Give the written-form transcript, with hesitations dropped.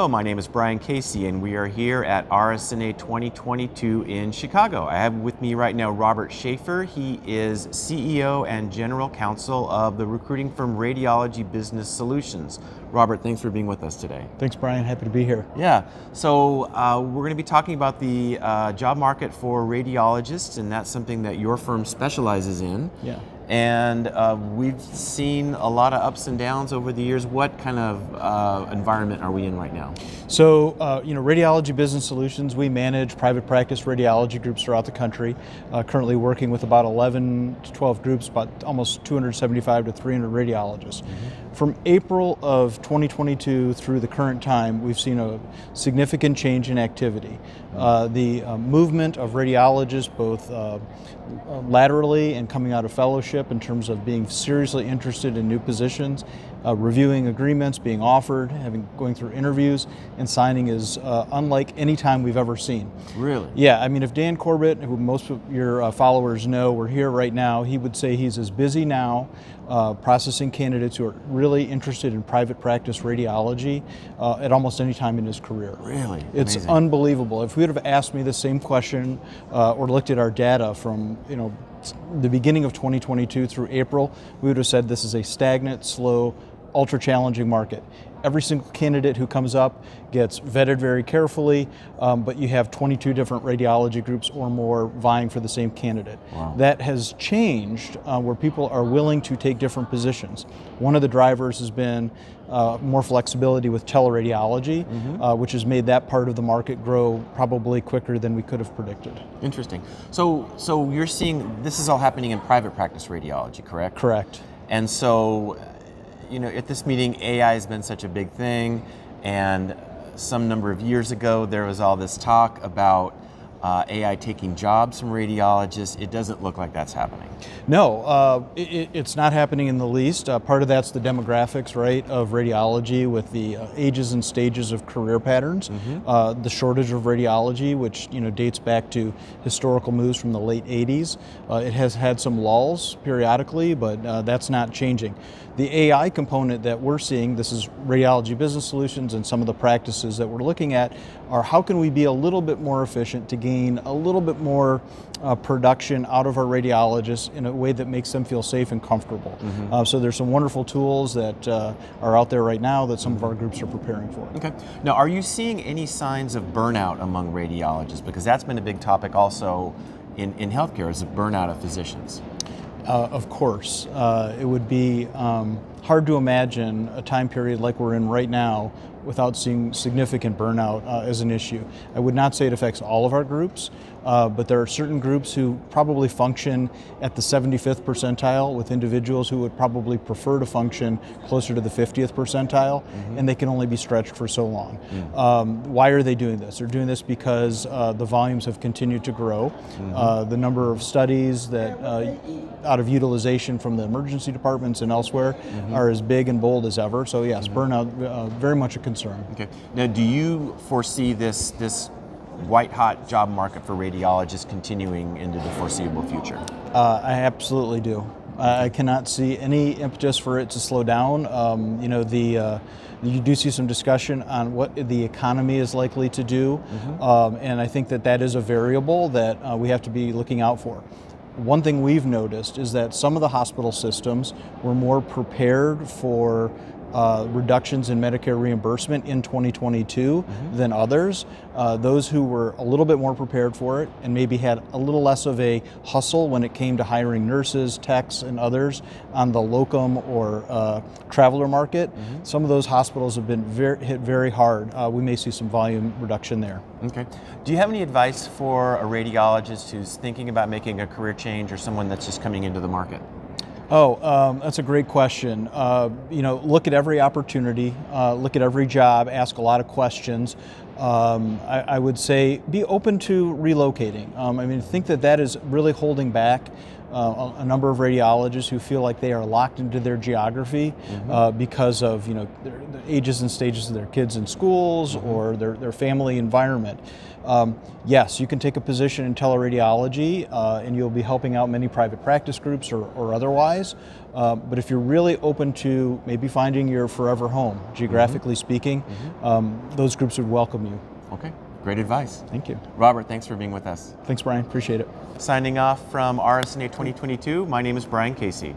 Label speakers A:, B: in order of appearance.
A: Hello, my name is Brian Casey, and we are here at RSNA 2022 in Chicago. I have with me right now Robert Schaffer. He is CEO and General Counsel of the recruiting firm Radiology Business Solutions. Robert, thanks for being with us today.
B: Thanks, Brian. Happy to be here.
A: Yeah, so we're going to be talking about the job market for radiologists, and that's something that your firm specializes in.
B: Yeah.
A: And we've seen a lot of ups and downs over the years. What kind of environment are we in right now?
B: So, Radiology Business Solutions, we manage private practice radiology groups throughout the country, currently working with about 11 to 12 groups, about almost 275 to 300 radiologists. Mm-hmm. From April of 2022 through the current time, we've seen a significant change in activity. The movement of radiologists, both laterally and coming out of fellowship in terms of being seriously interested in new positions, reviewing agreements, being offered, going through interviews, and signing is unlike any time we've ever seen.
A: Really?
B: Yeah, I mean, if Dan Corbett, who most of your followers know, were here right now, he would say he's as busy now processing candidates who are really interested in private practice radiology at almost any time in his career.
A: Really?
B: It's
A: amazing.
B: Unbelievable. If we would have asked me the same question or looked at our data from the beginning of 2022 through April, we would have said this is a stagnant, slow, ultra challenging market. Every single candidate who comes up gets vetted very carefully, but you have 22 different radiology groups or more vying for the same candidate.
A: Wow.
B: That has changed where people are willing to take different positions. One of the drivers has been more flexibility with teleradiology,
A: mm-hmm.
B: Which has made that part of the market grow probably quicker than we could have predicted.
A: Interesting. So you're seeing this is all happening in private practice radiology, correct?
B: Correct.
A: And so, at this meeting, AI has been such a big thing, and some number of years ago, there was all this talk about AI taking jobs from radiologists. It doesn't look like that's happening.
B: No, it's not happening in the least. Part of that's the demographics, right, of radiology with the ages and stages of career patterns. Mm-hmm. The shortage of radiology, which dates back to historical moves from the late 80s. It has had some lulls periodically, but that's not changing. The AI component that we're seeing, this is Radiology Business Solutions, and some of the practices that we're looking at are how can we be a little bit more efficient to gain a little bit more production out of our radiologists in a way that makes them feel safe and comfortable. Mm-hmm. So there's some wonderful tools that are out there right now that some of our groups are preparing for.
A: Okay. Now, are you seeing any signs of burnout among radiologists? Because that's been a big topic also in healthcare, is the burnout of physicians.
B: Of course. It would be hard to imagine a time period like we're in right now without seeing significant burnout as an issue. I would not say it affects all of our groups, but there are certain groups who probably function at the 75th percentile with individuals who would probably prefer to function closer to the 50th percentile, mm-hmm. and they can only be stretched for so long. Mm. Why are they doing this? They're doing this because the volumes have continued to grow. Mm-hmm. The number of studies that out of utilization from the emergency departments and elsewhere mm-hmm. are as big and bold as ever. So yes, mm-hmm. burnout, very much a concern.
A: Okay. Now, do you foresee this white-hot job market for radiologists continuing into the foreseeable future?
B: I absolutely do. I cannot see any impetus for it to slow down. You do see some discussion on what the economy is likely to do, mm-hmm. And I think that is a variable that we have to be looking out for. One thing we've noticed is that some of the hospital systems were more prepared for reductions in Medicare reimbursement in 2022 mm-hmm. than others. Those who were a little bit more prepared for it and maybe had a little less of a hustle when it came to hiring nurses, techs, and others on the locum or traveler market, mm-hmm. some of those hospitals have been hit very hard. We may see some volume reduction there.
A: Okay. Do you have any advice for a radiologist who's thinking about making a career change or someone that's just coming into the market?
B: That's a great question. Look at every opportunity, look at every job, ask a lot of questions. I would say be open to relocating. I think that is really holding back a number of radiologists who feel like they are locked into their geography because of the ages and stages of their kids in schools or their family environment. Yes, you can take a position in teleradiology and you'll be helping out many private practice groups or otherwise. But if you're really open to maybe finding your forever home, geographically speaking, those groups would welcome you.
A: Okay, great advice.
B: Thank you.
A: Robert, thanks for being with us.
B: Thanks, Brian. Appreciate it.
A: Signing off from RSNA 2022, my name is Brian Casey.